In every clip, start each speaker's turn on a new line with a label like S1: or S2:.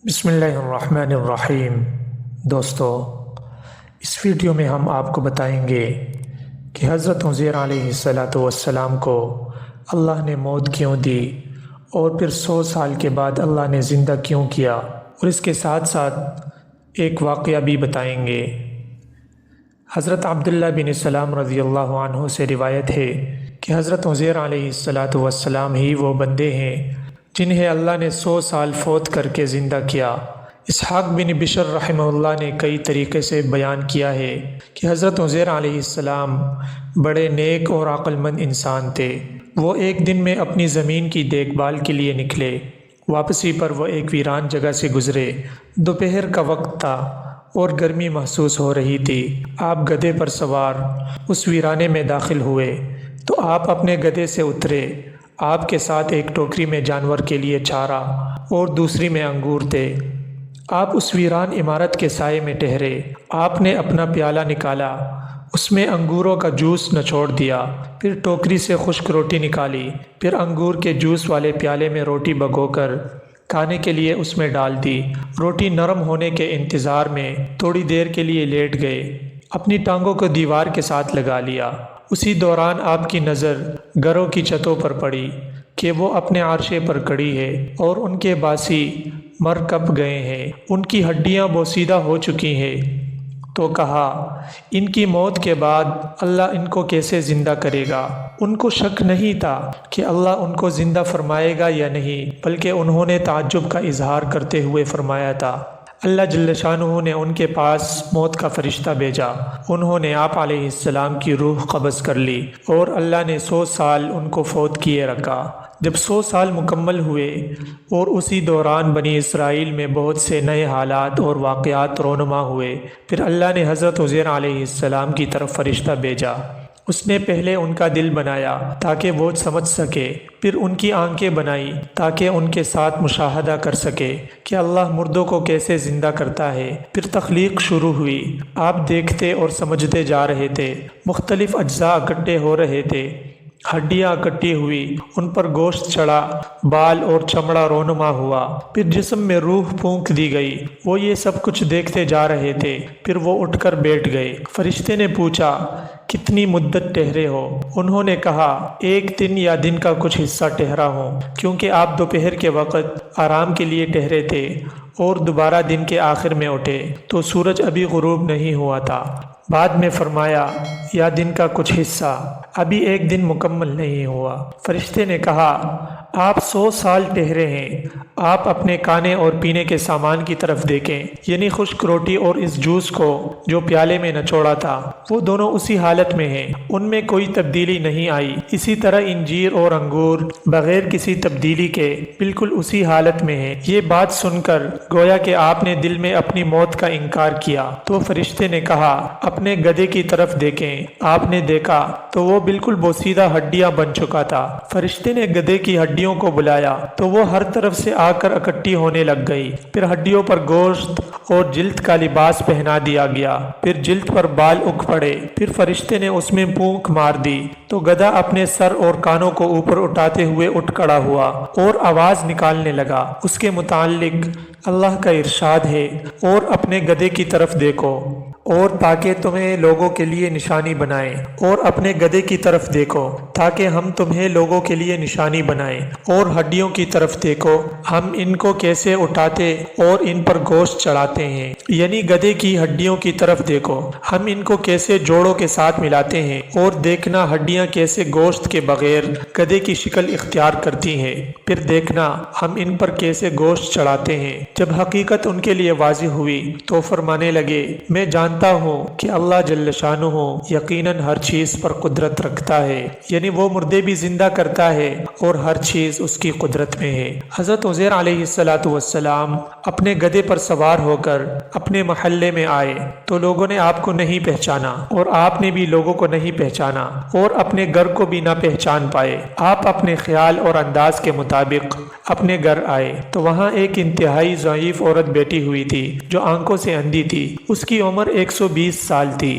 S1: بسم اللہ الرحمن الرحیم۔ دوستو، اس ویڈیو میں ہم آپ کو بتائیں گے کہ حضرت عزیر علیہ السلام کو اللہ نے موت کیوں دی اور پھر 100 سال کے بعد اللہ نے زندہ کیوں کیا، اور اس کے ساتھ ساتھ ایک واقعہ بھی بتائیں گے۔ حضرت عبداللہ بن سلام رضی اللہ عنہ سے روایت ہے کہ حضرت عزیر علیہ السلام ہی وہ بندے ہیں جنہیں اللہ نے 100 سال فوت کر کے زندہ کیا۔ اسحاق بن بشر رحمہ اللہ نے کئی طریقے سے بیان کیا ہے کہ حضرت عزیر علیہ السلام بڑے نیک اور عقل مند انسان تھے۔ وہ ایک دن میں اپنی زمین کی دیکھ بھال کے لیے نکلے۔ واپسی پر وہ ایک ویران جگہ سے گزرے۔ دوپہر کا وقت تھا اور گرمی محسوس ہو رہی تھی۔ آپ گدھے پر سوار اس ویرانے میں داخل ہوئے تو آپ اپنے گدھے سے اترے۔ آپ کے ساتھ ایک ٹوکری میں جانور کے لیے چارہ اور دوسری میں انگور تھے۔ آپ اس ویران عمارت کے سائے میں ٹھہرے۔ آپ نے اپنا پیالہ نکالا، اس میں انگوروں کا جوس نچوڑ دیا، پھر ٹوکری سے خشک روٹی نکالی، پھر انگور کے جوس والے پیالے میں روٹی بھگو کر کھانے کے لیے اس میں ڈال دی۔ روٹی نرم ہونے کے انتظار میں تھوڑی دیر کے لیے لیٹ گئے، اپنی ٹانگوں کو دیوار کے ساتھ لگا لیا۔ اسی دوران آپ کی نظر گھروں کی چھتوں پر پڑی کہ وہ اپنے عرشے پر کھڑی ہے اور ان کے باسی مر کب گئے ہیں، ان کی ہڈیاں بوسیدہ ہو چکی ہیں۔ تو کہا، ان کی موت کے بعد اللہ ان کو کیسے زندہ کرے گا؟ ان کو شک نہیں تھا کہ اللہ ان کو زندہ فرمائے گا یا نہیں، بلکہ انہوں نے تعجب کا اظہار کرتے ہوئے فرمایا تھا۔ اللہ جل شانہ نے ان کے پاس موت کا فرشتہ بھیجا۔ انہوں نے آپ علیہ السلام کی روح قبض کر لی اور اللہ نے 100 سال ان کو فوت کیے رکھا۔ جب 100 سال مکمل ہوئے اور اسی دوران بنی اسرائیل میں بہت سے نئے حالات اور واقعات رونما ہوئے، پھر اللہ نے حضرت عزیر علیہ السلام کی طرف فرشتہ بھیجا۔ اس نے پہلے ان کا دل بنایا تاکہ وہ سمجھ سکے، پھر ان کی آنکھیں بنائی تاکہ ان کے ساتھ مشاہدہ کر سکے کہ اللہ مردوں کو کیسے زندہ کرتا ہے۔ پھر تخلیق شروع ہوئی۔ آپ دیکھتے اور سمجھتے جا رہے تھے، مختلف اجزاء اکٹھے ہو رہے تھے، ہڈیاں اکٹھی ہوئی، ان پر گوشت چڑھا، بال اور چمڑا رونما ہوا، پھر جسم میں روح پھونک دی گئی۔ وہ یہ سب کچھ دیکھتے جا رہے تھے، پھر وہ اٹھ کر بیٹھ گئے۔ فرشتے نے پوچھا، کتنی مدت ٹھہرے ہو؟ انہوں نے کہا، ایک دن یا دن کا کچھ حصہ ٹھہرا ہوں، کیونکہ آپ دوپہر کے وقت آرام کے لیے ٹھہرے تھے اور دوبارہ دن کے آخر میں اٹھے تو سورج ابھی غروب نہیں ہوا تھا۔ بعد میں فرمایا، یا دن کا کچھ حصہ، ابھی ایک دن مکمل نہیں ہوا۔ فرشتے نے کہا، آپ 100 سال ٹھہرے ہیں، آپ اپنے کھانے اور پینے کے سامان کی طرف دیکھیں، یعنی خشک روٹی اور اس جوس کو جو پیالے میں نچوڑا تھا، وہ دونوں اسی حالت میں ہیں، ان میں کوئی تبدیلی نہیں آئی۔ اسی طرح انجیر اور انگور بغیر کسی تبدیلی کے بالکل اسی حالت میں ہیں۔ یہ بات سن کر گویا کہ آپ نے دل میں اپنی موت کا انکار کیا۔ تو فرشتے نے کہا، اپنے گدھے کی طرف دیکھیں۔ آپ نے دیکھا تو وہ بالکل بوسیدہ ہڈیاں بن چکا تھا۔ فرشتے نے گدھے کی ہڈیوں کو بلایا تو وہ ہر طرف سے آ کر اکٹھی ہونے لگ گئی۔ پھر ہڈیوں پر گوشت اور جلد کا لباس پہنا دیا گیا، پھر جلد پر بال اگ پڑے، پھر فرشتے نے اس میں پھونک مار دی تو گدھا اپنے سر اور کانوں کو اوپر اٹھاتے ہوئے اٹھ کھڑا ہوا اور آواز نکالنے لگا۔ اس کے متعلق اللہ کا ارشاد ہے، اور اپنے گدھے کی طرف دیکھو اور تاکہ تمہیں لوگوں کے لیے نشانی بنائیں، اور اپنے گدھے کی طرف دیکھو تاکہ ہم تمہیں لوگوں کے لیے نشانی بنائیں، اور ہڈیوں کی طرف دیکھو ہم ان کو کیسے اٹھاتے اور ان پر گوشت چڑھاتے ہیں، یعنی گدھے کی ہڈیوں کی طرف دیکھو ہم ان کو کیسے جوڑوں کے ساتھ ملاتے ہیں، اور دیکھنا ہڈیاں کیسے گوشت کے بغیر گدھے کی شکل اختیار کرتی ہیں، پھر دیکھنا ہم ان پر کیسے گوشت چڑھاتے ہیں۔ جب حقیقت ان کے لیے واضح ہوئی تو فرمانے لگے، میں جانتا ہوں کہ اللہ جل شانہ یقیناً ہر چیز پر قدرت رکھتا ہے، یعنی وہ مردے بھی زندہ کرتا ہے اور ہر چیز اس کی قدرت میں ہے۔ حضرت عزیر علیہ السلام اپنے گدھے پر سوار ہو کر اپنے محلے میں آئے تو لوگوں نے آپ کو نہیں پہچانا، اور آپ نے بھی لوگوں کو نہیں پہچانا اور اپنے گھر کو بھی نہ پہچان پائے۔ آپ اپنے خیال اور انداز کے مطابق اپنے گھر آئے تو وہاں ایک انتہائی ضعیف عورت بیٹھی ہوئی تھی جو آنکھوں سے اندھی تھی۔ اس کی عمر 120 سال تھی۔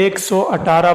S1: 118